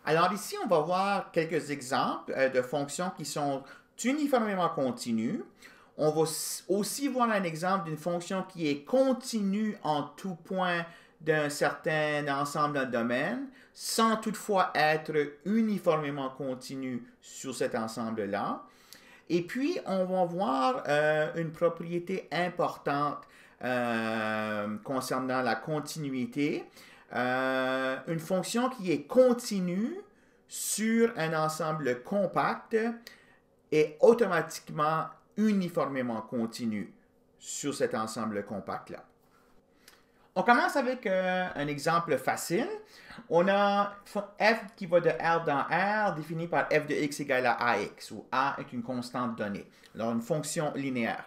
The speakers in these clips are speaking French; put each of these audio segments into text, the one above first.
Alors ici, on va voir quelques exemples de fonctions qui sont uniformément continues. On va aussi voir un exemple d'une fonction qui est continue en tout point d'un certain ensemble d'un domaine, sans toutefois être uniformément continue sur cet ensemble-là. Et puis, on va voir une propriété importante concernant la continuité. Une fonction qui est continue sur un ensemble compact est automatiquement uniformément continue sur cet ensemble compact-là. On commence avec un exemple facile. On a f qui va de R dans R défini par f de x égale à ax, où a est une constante donnée. Alors, une fonction linéaire.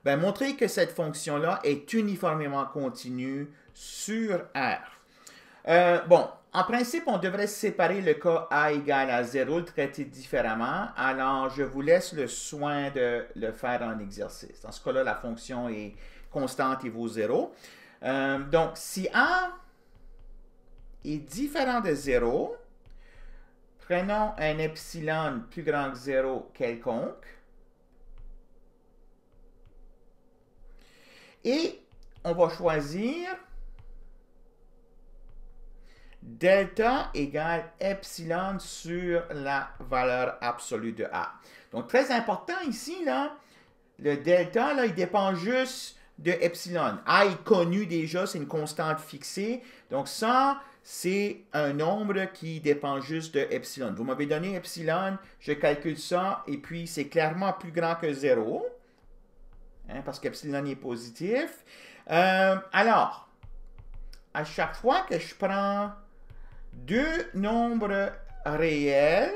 Bien, montrer que cette fonction-là est uniformément continue sur R. Bon, en principe, on devrait séparer le cas a égale à 0, le traiter différemment. Alors, je vous laisse le soin de le faire en exercice. Dans ce cas-là, la fonction est constante et vaut 0. Donc, si a est différent de 0, prenons un epsilon plus grand que 0 quelconque. Et on va choisir delta égale epsilon sur la valeur absolue de a. Donc, très important ici, là, le delta, là, il dépend juste de epsilon. A est connu déjà, c'est une constante fixée. Donc, ça, c'est un nombre qui dépend juste de epsilon. Vous m'avez donné epsilon, je calcule ça, et puis c'est clairement plus grand que 0, hein, parce qu'epsilon est positif. Alors, à chaque fois que je prends deux nombres réels,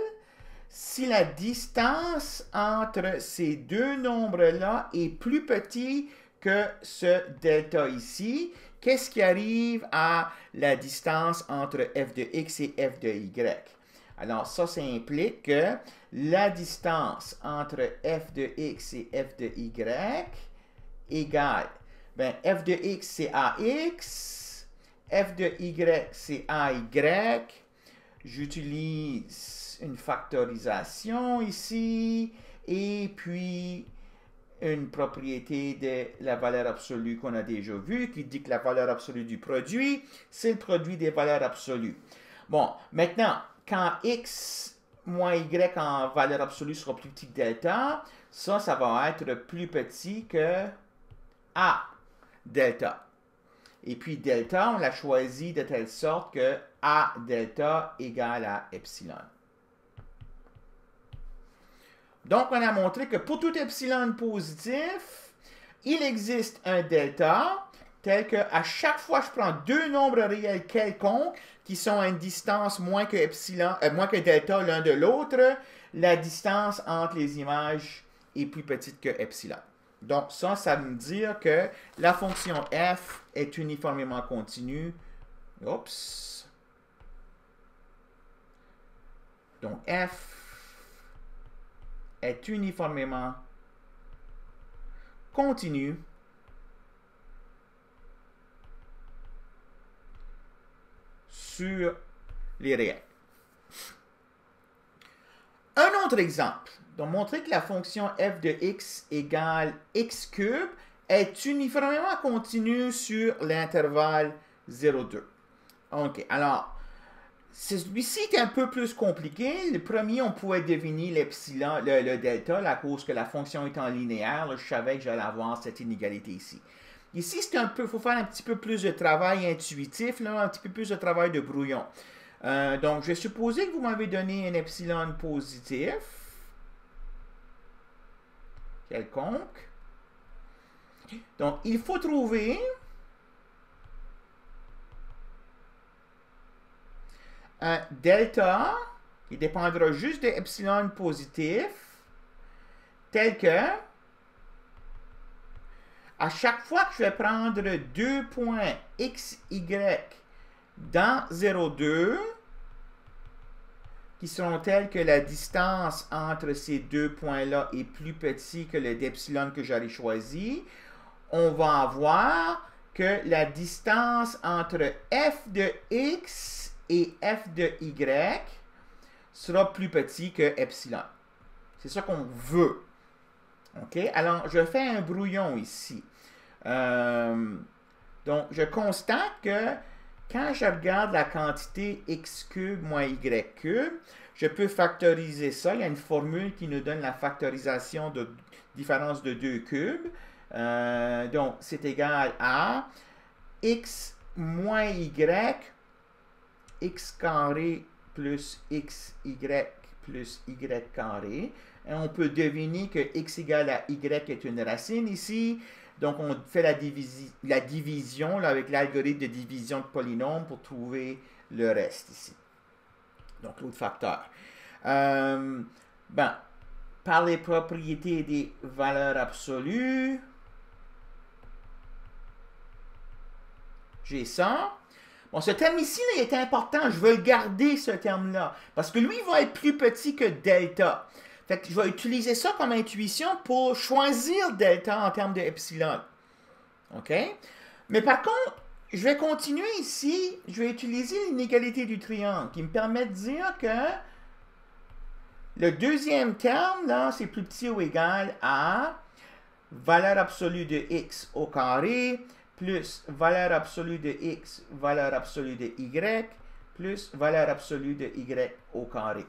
si la distance entre ces deux nombres-là est plus petite que ce delta ici, qu'est-ce qui arrive à la distance entre f de x et f de y? Alors, ça implique que la distance entre f de x et f de y égale, bien, f de x c'est ax, f de y c'est ay. J'utilise une factorisation ici, et puis une propriété de la valeur absolue qu'on a déjà vue, qui dit que la valeur absolue du produit, c'est le produit des valeurs absolues. Bon, maintenant, quand x moins y en valeur absolue sera plus petit que delta, ça va être plus petit que a delta. Et puis delta, on l'a choisi de telle sorte que a delta égale à epsilon. Donc, on a montré que pour tout epsilon positif, il existe un delta, tel que à chaque fois que je prends deux nombres réels quelconques qui sont à une distance moins que delta l'un de l'autre, la distance entre les images est plus petite que epsilon. Donc, ça veut dire que la fonction f est uniformément continue. Oups. Donc, f est uniformément continue sur les réels. Un autre exemple, donc montrer que la fonction f de x égale x cube est uniformément continue sur l'intervalle 0,2. OK, alors, celui-ci est un peu plus compliqué. Le premier, on pouvait deviner l'epsilon, le delta, à cause que la fonction étant linéaire, là, je savais que j'allais avoir cette inégalité ici. Ici, c'est un peu, il faut faire un petit peu plus de travail intuitif, là, un petit peu plus de travail de brouillon. Donc, je vais supposer que vous m'avez donné un epsilon positif, quelconque. Donc, il faut trouver un delta qui dépendra juste de epsilon positif, tel que à chaque fois que je vais prendre deux points x, y dans 0,2, qui seront tels que la distance entre ces deux points-là est plus petite que le d'epsilon que j'aurais choisi, on va avoir que la distance entre f de x et f de y sera plus petit que epsilon. C'est ça qu'on veut. OK? Alors, je fais un brouillon ici. Donc, je constate que quand je regarde la quantité x cube moins y cube, je peux factoriser ça. Il y a une formule qui nous donne la factorisation de différence de 2 cubes. Donc, c'est égal à x moins y, x carré plus xy plus y carré. Et on peut deviner que x égale à y est une racine ici. Donc, on fait la division là, avec l'algorithme de division de polynôme pour trouver le reste ici. Donc, l'autre facteur. Par les propriétés des valeurs absolues, j'ai ça. Bon, ce terme ici là, il est important. Je veux le garder, ce terme-là. Parce que lui, il va être plus petit que delta. Fait que je vais utiliser ça comme intuition pour choisir delta en termes de epsilon. OK? Mais par contre, je vais continuer ici. Je vais utiliser l'inégalité du triangle qui me permet de dire que le deuxième terme, là, c'est plus petit ou égal à valeur absolue de x au carré plus valeur absolue de x, valeur absolue de y, plus valeur absolue de y au carré.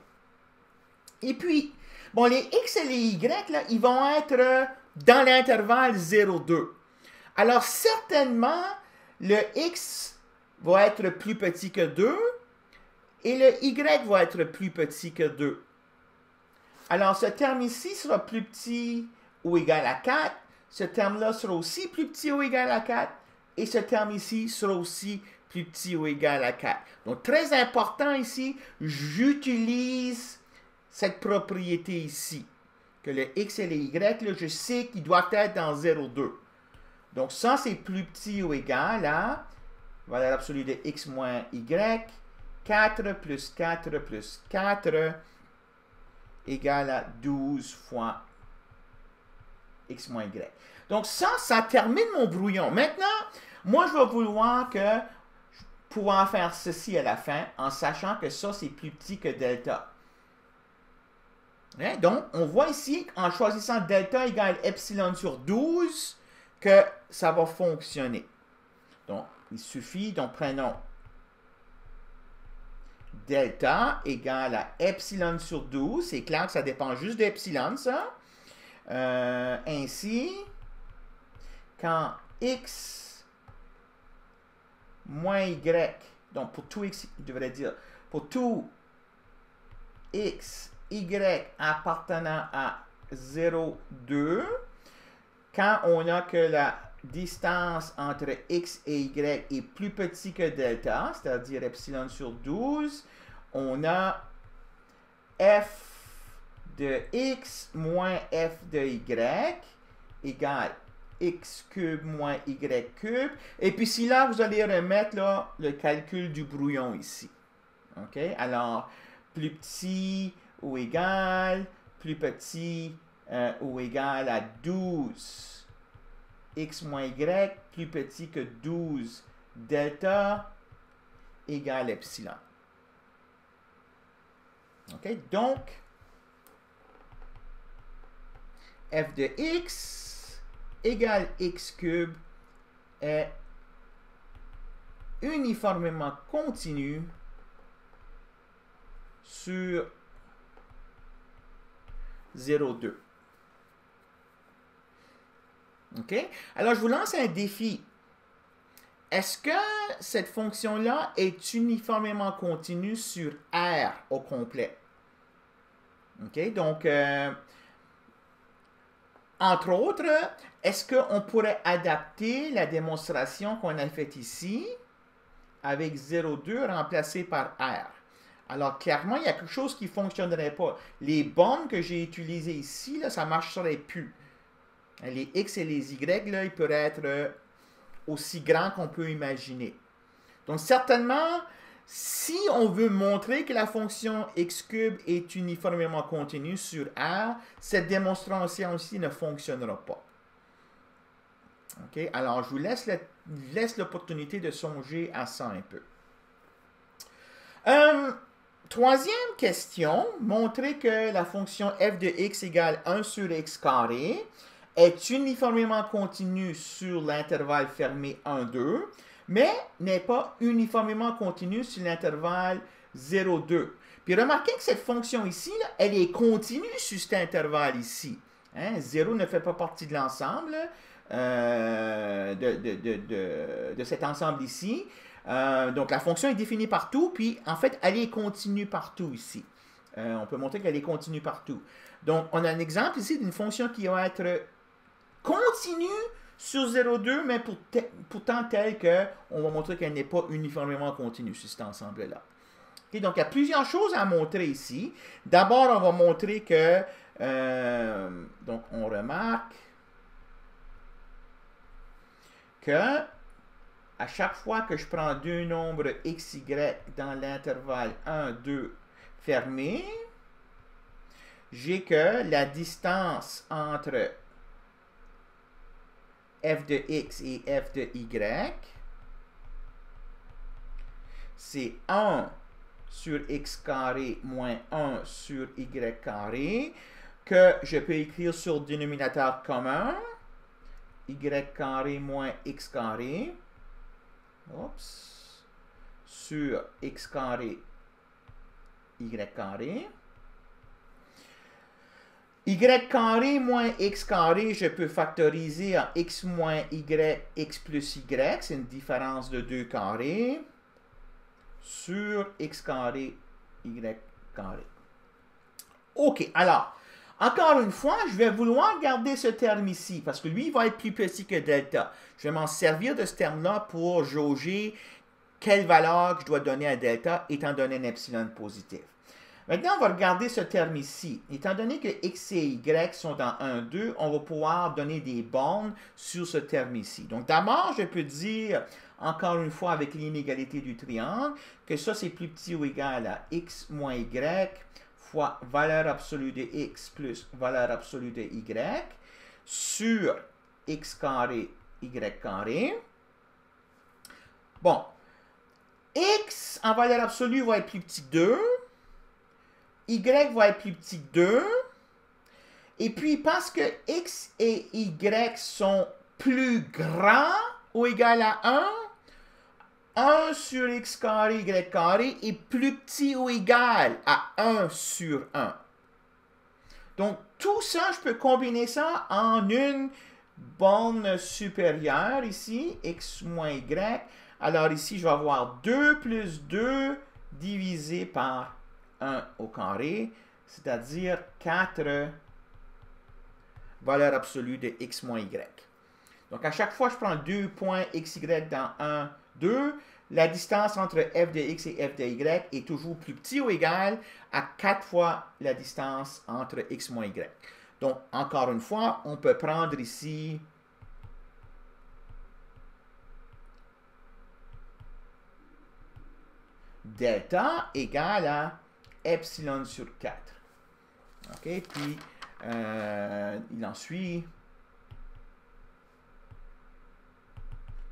Et puis, bon, les x et les y, là, ils vont être dans l'intervalle 0,2. Alors, certainement, le x va être plus petit que 2 et le y va être plus petit que 2. Alors, ce terme ici sera plus petit ou égal à 4. Ce terme-là sera aussi plus petit ou égal à 4. Et ce terme ici sera aussi plus petit ou égal à 4. Donc, très important ici, j'utilise cette propriété ici. Que le x et le y, là, je sais qu'ils doivent être dans 0,2. Donc, ça, c'est plus petit ou égal à valeur absolue de x moins y. 4 plus 4 plus 4 égale à 12 fois x moins y. Donc, ça termine mon brouillon. Maintenant, moi, je vais vouloir pouvoir faire ceci à la fin en sachant que ça, c'est plus petit que delta. Hein? Donc, on voit ici, en choisissant delta égale epsilon sur 12, que ça va fonctionner. Donc, il suffit, donc prenons delta égale à epsilon sur 12. C'est clair que ça dépend juste d'epsilon, ça. Ainsi, quand x moins y, donc pour tout x, je devrais dire, pour tout x, y appartenant à 0,2, quand on a que la distance entre x et y est plus petit que delta, c'est-à-dire epsilon sur 12, on a f de x moins f de y égale x cube moins y cube. Et puis si là, vous allez remettre là, le calcul du brouillon ici. OK? Alors, plus petit ou égal, plus petit ou égal à 12 x moins y, plus petit que 12 delta égale epsilon. OK? Donc, f de x égale x cube est uniformément continu sur 0,2. OK? Alors, je vous lance un défi. Est-ce que cette fonction-là est uniformément continue sur R au complet? OK? Donc, entre autres, est-ce qu'on pourrait adapter la démonstration qu'on a faite ici avec 0,2 remplacé par R? Alors, clairement, il y a quelque chose qui ne fonctionnerait pas. Les bornes que j'ai utilisées ici, là, ça ne marcherait plus. Les x et les y, là, ils peuvent être aussi grands qu'on peut imaginer. Donc, certainement, si on veut montrer que la fonction x cube est uniformément continue sur R, cette démonstration aussi ne fonctionnera pas. OK? Alors, je vous laisse l'opportunité de songer à ça un peu. Troisième question, montrer que la fonction f de x égale 1 sur x carré est uniformément continue sur l'intervalle fermé 1, 2, mais n'est pas uniformément continue sur l'intervalle 0, 2. Puis remarquez que cette fonction ici, là, elle est continue sur cet intervalle ici. Hein? 0 ne fait pas partie de l'ensemble de cet ensemble ici. Donc la fonction est définie partout, puis en fait, elle est continue partout ici. On peut montrer qu'elle est continue partout. Donc, on a un exemple ici d'une fonction qui va être continue sur 0,2, mais pourtant telle qu'on va montrer qu'elle n'est pas uniformément continue sur cet ensemble-là. Okay, donc, il y a plusieurs choses à montrer ici. D'abord, on va montrer que, donc, on remarque que à chaque fois que je prends deux nombres x, y dans l'intervalle 1, 2 fermé, j'ai que la distance entre f de x et f de y, c'est 1 sur x carré moins 1 sur y carré, que je peux écrire sur le dénominateur commun, y carré moins x carré, sur x carré, y carré. Y carré moins x carré, je peux factoriser en x moins y, x plus y, c'est une différence de 2 carrés, sur x carré, y carré. OK, alors, encore une fois, je vais vouloir garder ce terme ici, parce que lui, il va être plus petit que delta. Je vais m'en servir de ce terme-là pour jauger quelle valeur je dois donner à delta, étant donné un epsilon positif. Maintenant, on va regarder ce terme ici. Étant donné que x et y sont dans 1, 2, on va pouvoir donner des bornes sur ce terme ici. Donc, d'abord, je peux dire, encore une fois, avec l'inégalité du triangle, que ça, c'est plus petit ou égal à x moins y fois valeur absolue de x plus valeur absolue de y sur x carré, y carré. Bon, x en valeur absolue va être plus petit que 2. Y va être plus petit que 2. Et puis, parce que x et y sont plus grands ou égal à 1 sur x carré, y carré est plus petit ou égal à 1 sur 1. Donc, tout ça, je peux combiner ça en une borne supérieure ici, x moins y. Alors ici, je vais avoir 2 plus 2 divisé par 1 au carré, c'est-à-dire 4 valeurs absolues de x moins y. Donc, à chaque fois, je prends 2 points xy dans 1, 2. La distance entre f de x et f de y est toujours plus petit ou égal à 4 fois la distance entre x moins y. Donc, encore une fois, on peut prendre ici delta égale à epsilon sur 4. OK? Puis, il en suit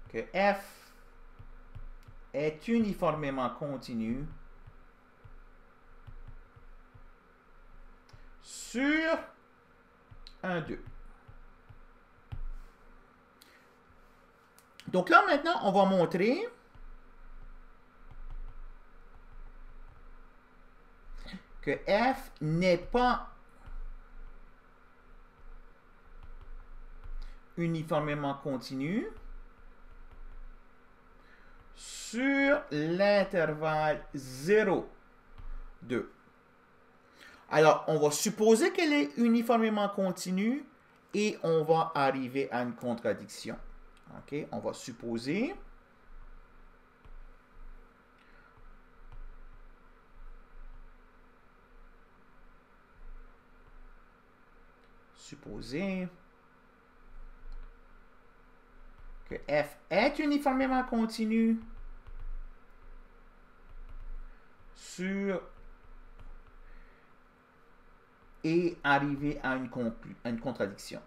que f est uniformément continu sur 1, 2. Donc là, maintenant, on va montrer que f n'est pas uniformément continu sur l'intervalle 0, 2. Alors, on va supposer qu'elle est uniformément continue et on va arriver à une contradiction. OK? On va supposer que f est uniformément continu sur et arriver à une contradiction.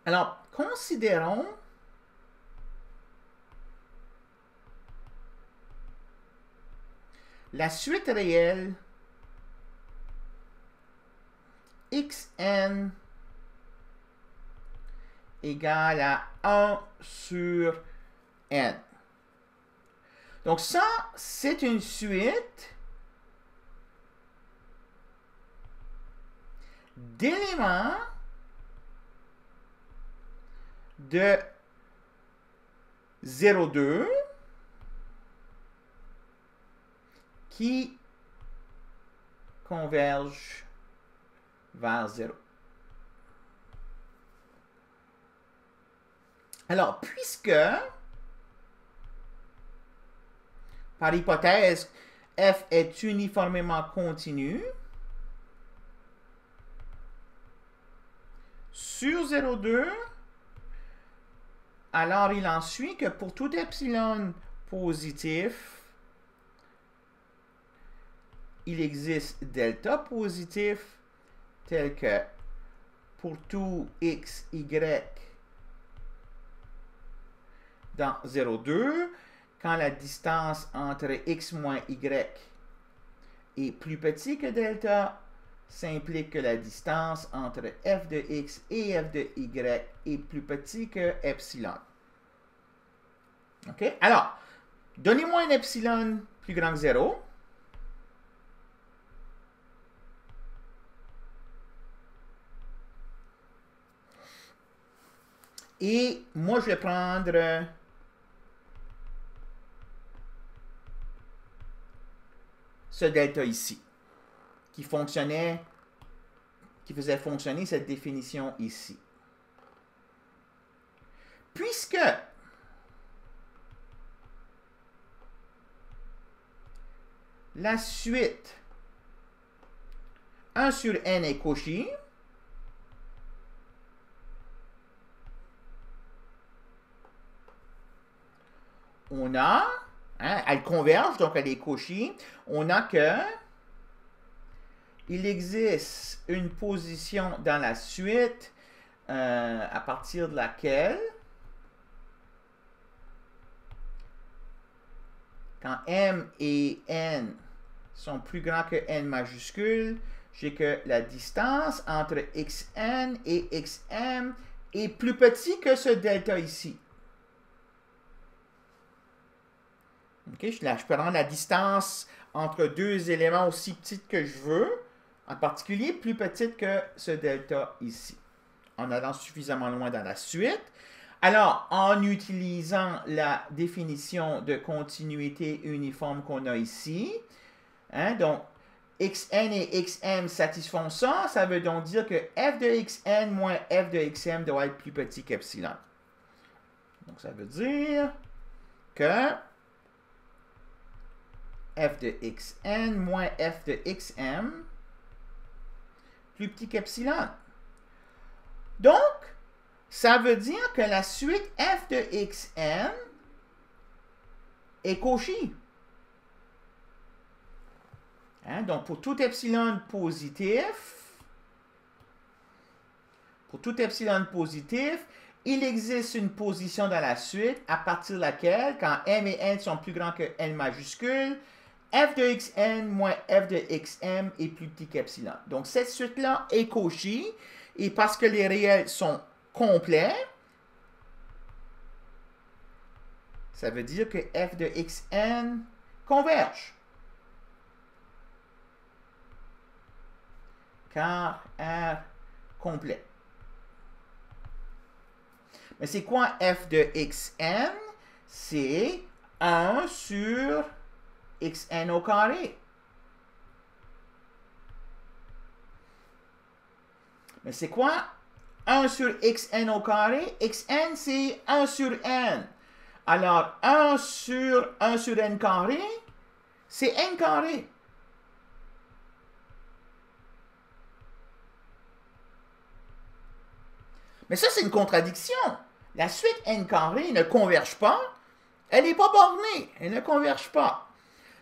Alors, considérons la suite réelle xn égale à 1 sur n. Donc ça, c'est une suite d'éléments de 0,2 qui convergent vers 0. Alors, puisque, par hypothèse, f est uniformément continu sur 0,2, alors il en suit que pour tout epsilon positif, il existe delta positif tel que pour tout x, y dans 0,2, quand la distance entre x moins y est plus petite que delta, ça implique que la distance entre f de x et f de y est plus petite que epsilon. OK? Alors, donnez-moi un epsilon plus grand que 0. Et moi, je vais prendre ce delta ici, qui faisait fonctionner cette définition ici. Puisque la suite 1 sur n est Cauchy, on a, elle converge, donc elle est Cauchy, on a que il existe une position dans la suite à partir de laquelle, quand m et n sont plus grands que n majuscule, j'ai que la distance entre xn et xm est plus petit que ce delta ici. Okay, là, je peux rendre la distance entre deux éléments aussi petite que je veux, en particulier plus petite que ce delta ici, en allant suffisamment loin dans la suite. Alors, en utilisant la définition de continuité uniforme qu'on a ici, donc xn et xm satisfont ça, ça veut donc dire que f de xn moins f de xm doit être plus petit qu'epsilon. Donc, ça veut dire que f de xn moins f de xm plus petit qu'epsilon. Donc, ça veut dire que la suite f de xn est Cauchy. Donc, pour tout epsilon positif, il existe une position dans la suite à partir de laquelle, quand m et n sont plus grands que n majuscule, f de xn moins f de xm est plus petit qu'epsilon. Donc, cette suite-là est Cauchy, et parce que les réels sont complets, ça veut dire que f de xn converge. Car R complet. Mais c'est quoi f de xn? C'est 1 sur xn au carré. Mais c'est quoi 1 sur xn au carré? Xn, c'est 1 sur n. Alors, 1 sur n carré, c'est n carré. Mais ça, c'est une contradiction. La suite n carré ne converge pas. Elle n'est pas bornée. Elle ne converge pas.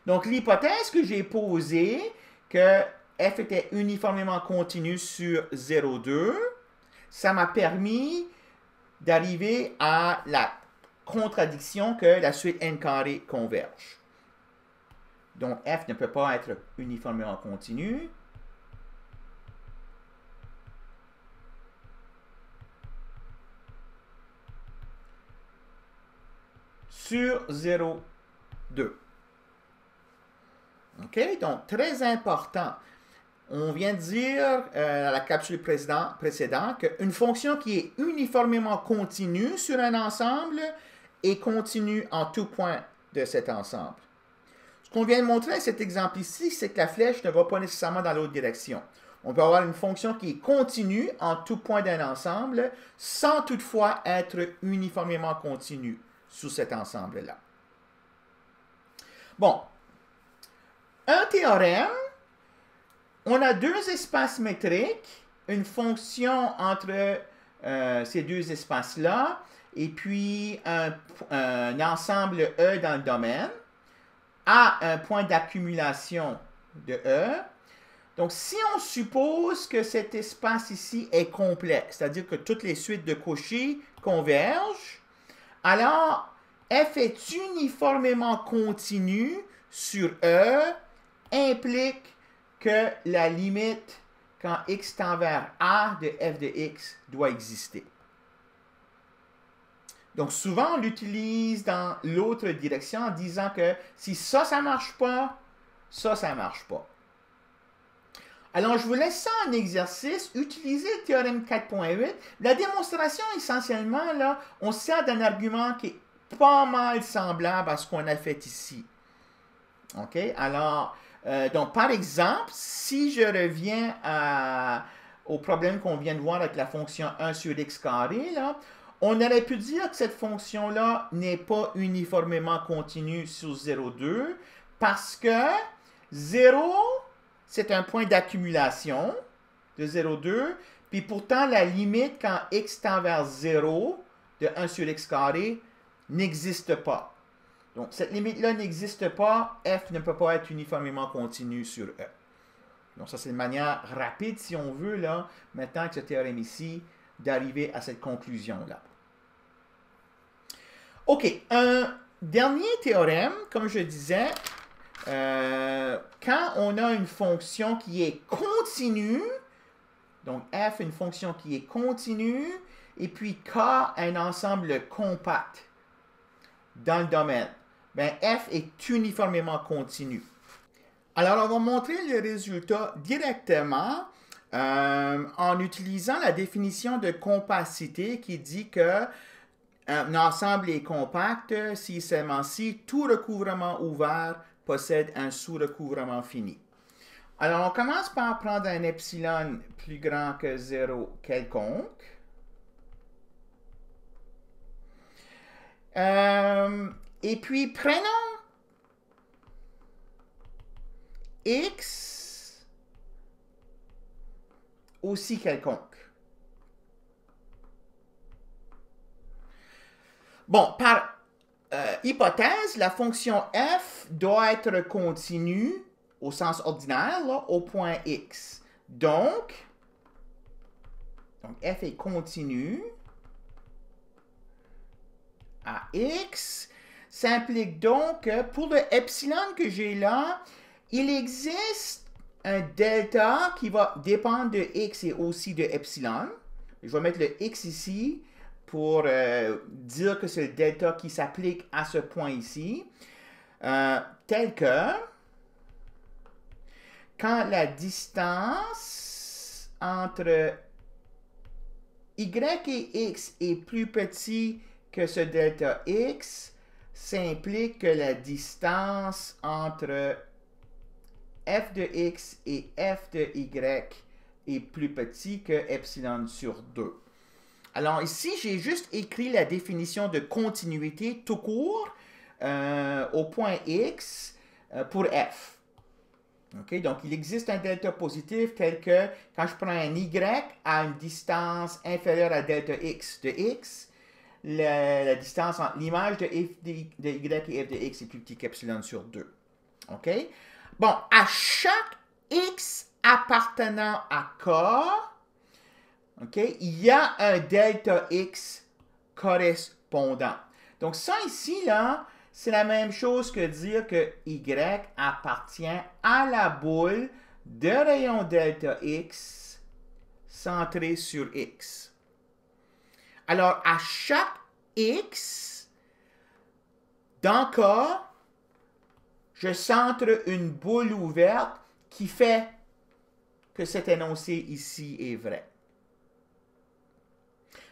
Donc, l'hypothèse que j'ai posée, que f était uniformément continu sur 0,2, ça m'a permis d'arriver à la contradiction que la suite n carré converge. Donc, f ne peut pas être uniformément continu. Sur 0, 2. OK? Donc, très important. On vient de dire à la capsule précédente qu'une fonction qui est uniformément continue sur un ensemble est continue en tout point de cet ensemble. Ce qu'on vient de montrer avec cet exemple ici, c'est que la flèche ne va pas nécessairement dans l'autre direction. On peut avoir une fonction qui est continue en tout point d'un ensemble sans toutefois être uniformément continue sous cet ensemble-là. Bon. Un théorème, on a deux espaces métriques, une fonction entre ces deux espaces-là, et puis un ensemble E dans le domaine, à un point d'accumulation de E. Donc, si on suppose que cet espace ici est complet, c'est-à-dire que toutes les suites de Cauchy convergent, alors f est uniformément continu sur E, implique que la limite quand x tend vers a de f de x doit exister. Donc, souvent, on l'utilise dans l'autre direction en disant que si ça, ça ne marche pas, ça, ça ne marche pas. Alors, je vous laisse ça en exercice. Utilisez le théorème 4.8. La démonstration, essentiellement, là, on sert d'un argument qui est pas mal semblable à ce qu'on a fait ici. OK? Alors, donc, par exemple, si je reviens au problème qu'on vient de voir avec la fonction 1 sur x carré, là, on aurait pu dire que cette fonction-là n'est pas uniformément continue sur 0,2 parce que 0, c'est un point d'accumulation de 0,2, puis pourtant la limite quand x tend vers 0 de 1 sur x carré n'existe pas. Donc, cette limite-là n'existe pas, f ne peut pas être uniformément continu sur E. Donc, ça, c'est une manière rapide, si on veut, là, maintenant avec ce théorème ici, d'arriver à cette conclusion-là. OK, un dernier théorème, comme je disais, quand on a une fonction qui est continue, donc f, une fonction qui est continue, et puis k, un ensemble compact dans le domaine, bien, f est uniformément continu. Alors, on va montrer le résultat directement en utilisant la définition de compacité qui dit que un ensemble est compact si seulement si tout recouvrement ouvert possède un sous-recouvrement fini. Alors, on commence par prendre un epsilon plus grand que 0 quelconque. Et puis, prenons x aussi quelconque. Bon, par hypothèse, la fonction f doit être continue au sens ordinaire, là, au point x. Donc, f est continue à x. Ça implique donc que pour le epsilon que j'ai là, il existe un delta qui va dépendre de x et aussi de epsilon. Je vais mettre le x ici pour dire que c'est le delta qui s'applique à ce point ici, tel que quand la distance entre y et x est plus petit que ce delta x, ça implique que la distance entre f de x et f de y est plus petit que epsilon sur 2. Alors ici, j'ai juste écrit la définition de continuité tout court au point x pour f. Okay? Donc, il existe un delta positif tel que quand je prends un y à une distance inférieure à delta x de x, la distance entre l'image de f de y et f de x est plus petit qu'epsilon sur 2. OK? Bon, à chaque x appartenant à k, OK, il y a un delta x correspondant. Donc ça ici, là, c'est la même chose que dire que Y appartient à la boule de rayon delta X centrée sur X. Alors, à chaque X, dans K, je centre une boule ouverte qui fait que cet énoncé ici est vrai.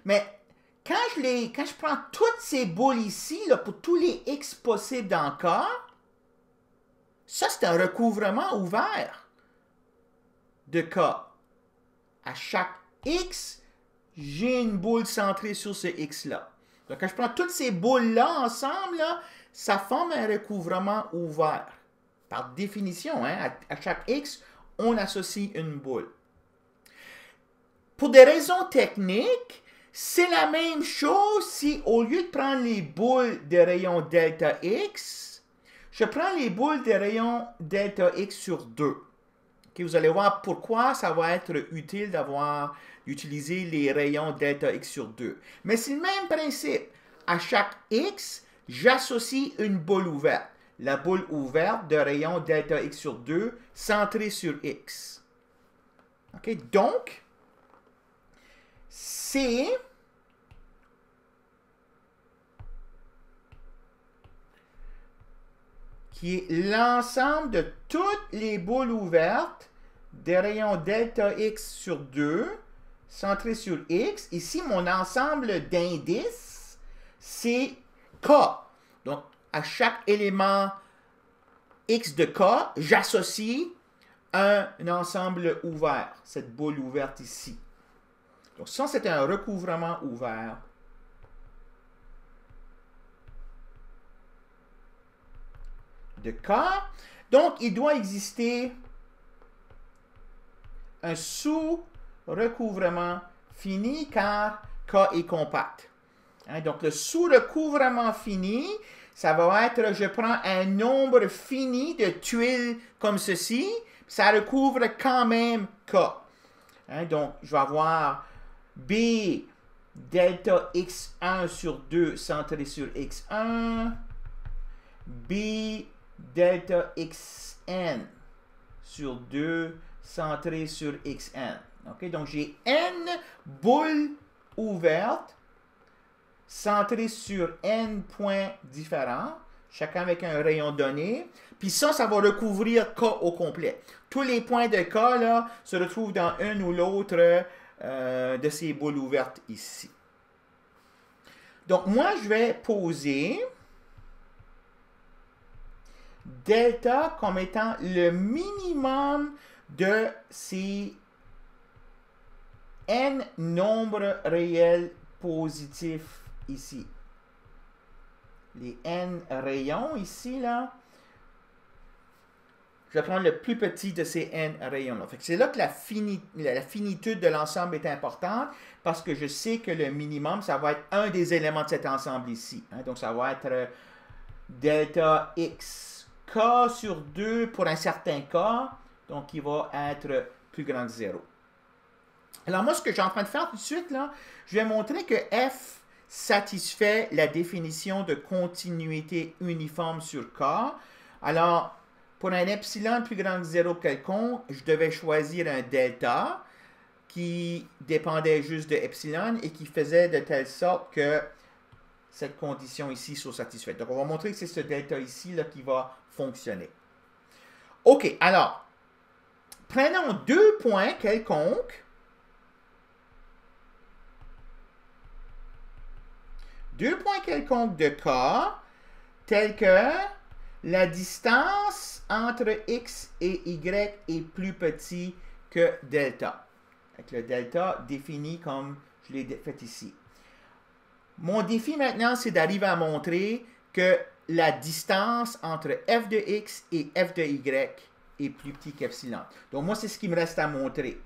Mais quand je prends toutes ces boules ici, là, pour tous les X possibles dans K, ça c'est un recouvrement ouvert de K. À chaque X, j'ai une boule centrée sur ce X-là. Donc quand je prends toutes ces boules-là ensemble, là, ça forme un recouvrement ouvert. Par définition, hein, à chaque X, on associe une boule. Pour des raisons techniques, c'est la même chose si, au lieu de prendre les boules de rayon delta X, je prends les boules de rayon delta X sur 2. Okay, vous allez voir pourquoi ça va être utile d'utiliser les rayons delta X sur 2. Mais c'est le même principe. À chaque X, j'associe une boule ouverte. La boule ouverte de rayon delta X sur 2 centrée sur X. Okay, donc, C qui est l'ensemble de toutes les boules ouvertes des rayons delta X sur 2 centrées sur X. Ici, mon ensemble d'indices, c'est K. Donc, à chaque élément X de K, j'associe un ensemble ouvert, cette boule ouverte ici. Donc, ça, c'est un recouvrement ouvert. De K. Donc, il doit exister un sous-recouvrement fini car K est compact. Hein, donc, le sous-recouvrement fini, ça va être, je prends un nombre fini de tuiles comme ceci, ça recouvre quand même K. Hein, donc, je vais avoir B delta X1 sur 2 centré sur X1, B delta Xn sur 2 centré sur Xn. Okay? Donc, j'ai N boules ouvertes centrées sur N points différents, chacun avec un rayon donné. Puis ça va recouvrir K au complet. Tous les points de K là, se retrouvent dans une ou l'autre de ces boules ouvertes ici. Donc, moi, je vais poser delta comme étant le minimum de ces n nombres réels positifs ici. Les n rayons ici, là, je vais prendre le plus petit de ces n rayons-là. C'est là que la finitude de l'ensemble est importante parce que je sais que le minimum, ça va être un des éléments de cet ensemble ici. Hein? Donc, ça va être delta x K sur 2 pour un certain K, donc qui va être plus grand que 0. Alors moi, ce que je suis en train de faire tout de suite, là, je vais montrer que F satisfait la définition de continuité uniforme sur K. Alors, pour un epsilon plus grand que 0 quelconque, je devais choisir un delta qui dépendait juste de epsilon et qui faisait de telle sorte que cette condition ici soit satisfaite. Donc, on va montrer que c'est ce delta ici là, qui va fonctionner. OK, alors, prenons deux points quelconques. Deux points quelconques de K, tels que la distance entre X et Y est plus petit que delta. Avec le delta défini comme je l'ai fait ici. Mon défi maintenant, c'est d'arriver à montrer que la distance entre f de x et f de y est plus petit qu'epsilon. Donc, moi, c'est ce qui me reste à montrer.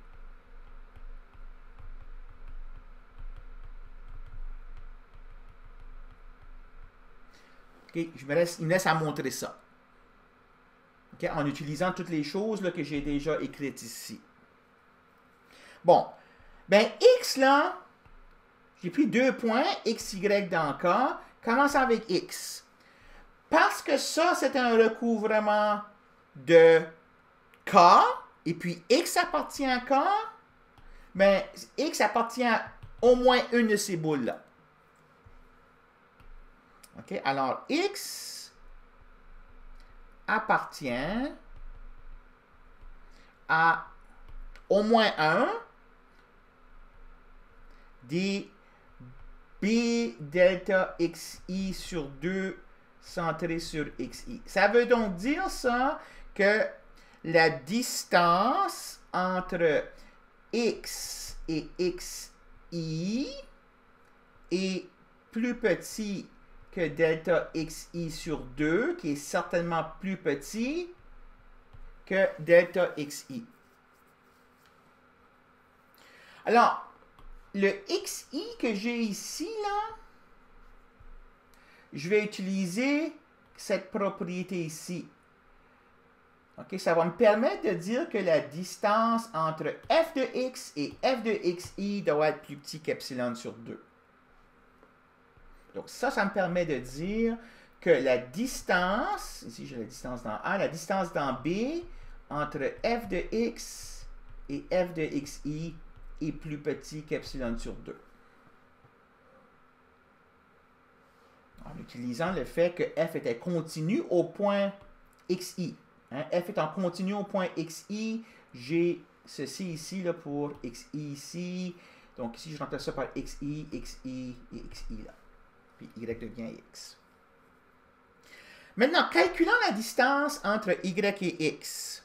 Okay, il me reste à montrer ça. Okay, en utilisant toutes les choses là, que j'ai déjà écrites ici. Bon. Ben, x, là, j'ai pris 2 points, x, y dans K, commençant avec x. Parce que ça, c'est un recouvrement de K, et puis x appartient à K, mais x appartient à au moins une de ces boules-là. OK? Alors, x appartient à au moins un des b delta xi sur 2 centré sur xi. Ça veut donc dire ça que la distance entre x et xi est plus petit que delta xi sur 2, qui est certainement plus petit que delta xi. Alors, le xi que j'ai ici, là, je vais utiliser cette propriété ici. OK, ça va me permettre de dire que la distance entre f de x et f de xi doit être plus petit qu'epsilon sur 2. Donc ça me permet de dire que la distance, ici j'ai la distance dans A, la distance dans B entre f de x et f de xi est plus petit qu'epsilon sur 2. En utilisant le fait que f était continu au point xi. Hein, f est en continu au point xi, j'ai ceci ici là, pour xi ici. Donc ici, je remplace ça par xi, xi et xi là. Puis y devient x. Maintenant, calculons la distance entre y et x.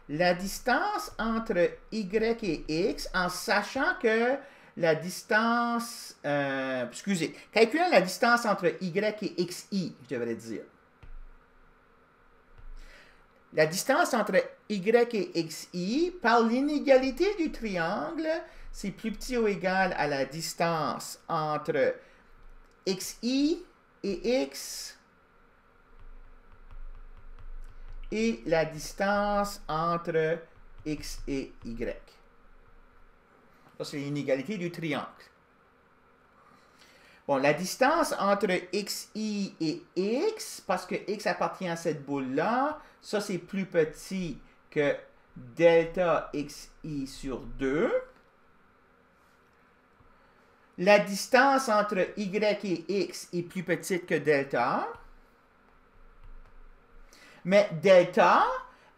La distance entre y et x, en sachant que la distance... calculons la distance entre y et xi, je devrais dire. La distance entre y et xi, par l'inégalité du triangle, c'est plus petit ou égal à la distance entre xi et x et la distance entre x et y. Ça, c'est l'inégalité du triangle. Bon, la distance entre xi et x, parce que x appartient à cette boule-là, ça, c'est plus petit que delta xi sur 2. La distance entre y et x est plus petite que delta. Mais delta,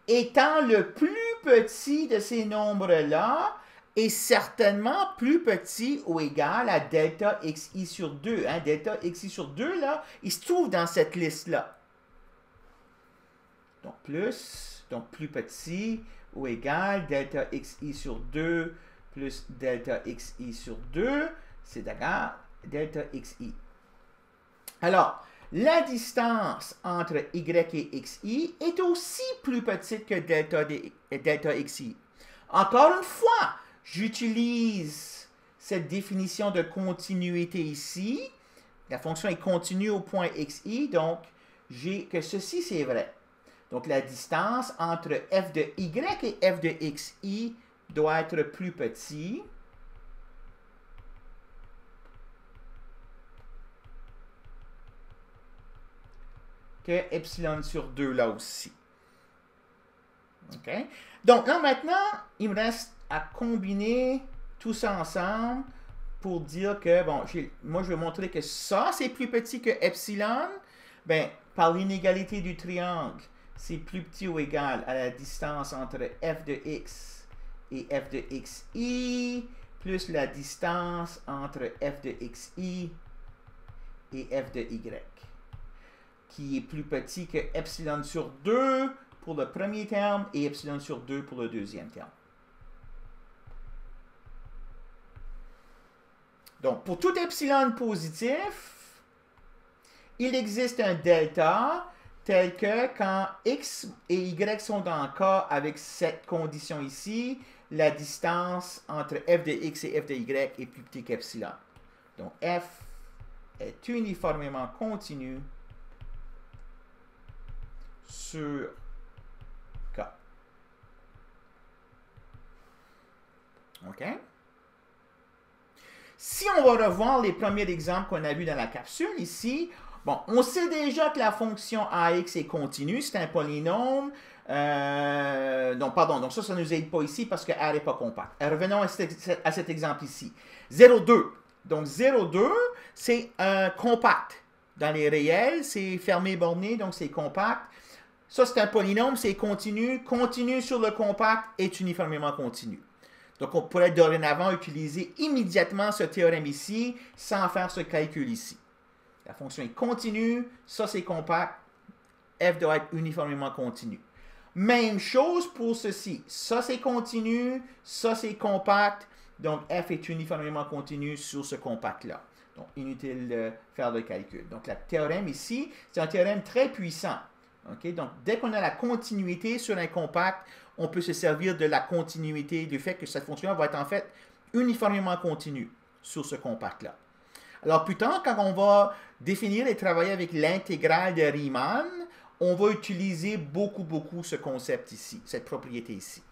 étant le plus petit de ces nombres-là, est certainement plus petit ou égal à delta xi sur 2. Hein? Delta xi sur 2, là, il se trouve dans cette liste-là. Donc, plus petit ou égal delta xi sur 2 plus delta xi sur 2, c'est égal delta xi. Alors, la distance entre y et xi est aussi plus petite que delta xi. Encore une fois, j'utilise cette définition de continuité ici. La fonction est continue au point xi, donc j'ai que ceci c'est vrai. Donc la distance entre f de y et f de xi doit être plus petit que epsilon sur 2 là aussi. OK? Donc là maintenant, il me reste à combiner tout ça ensemble pour dire que, bon, moi je vais montrer que ça c'est plus petit que epsilon. Ben, par l'inégalité du triangle, c'est plus petit ou égal à la distance entre f de x et f de xi, plus la distance entre f de xi et f de y, qui est plus petit que epsilon sur 2 pour le premier terme et epsilon sur 2 pour le deuxième terme. Donc, pour tout epsilon positif, il existe un delta tel que quand x et y sont dans K avec cette condition ici, la distance entre f de x et f de y est plus petit qu'epsilon. Donc, f est uniformément continu sur K. OK? Si on va revoir les premiers exemples qu'on a vus dans la capsule ici, bon, on sait déjà que la fonction AX est continue, c'est un polynôme. Donc, pardon, donc ça ne nous aide pas ici parce que R n'est pas compact. Revenons à cet exemple ici. 0,2. Donc, 0,2, c'est compact. Dans les réels, c'est fermé, borné, donc c'est compact. Ça, c'est un polynôme, c'est continu. Continu sur le compact est uniformément continu. Donc, on pourrait dorénavant utiliser immédiatement ce théorème ici sans faire ce calcul ici. La fonction est continue, ça c'est compact, f doit être uniformément continu. Même chose pour ceci. Ça c'est continu, ça c'est compact, donc f est uniformément continu sur ce compact-là. Donc, inutile de faire le calcul. Donc, le théorème ici, c'est un théorème très puissant. Okay? Donc, dès qu'on a la continuité sur un compact, on peut se servir de la continuité, du fait que cette fonction va être en fait uniformément continue sur ce compact-là. Alors, plus tard, quand on va définir et travailler avec l'intégrale de Riemann, on va utiliser beaucoup ce concept ici, cette propriété ici.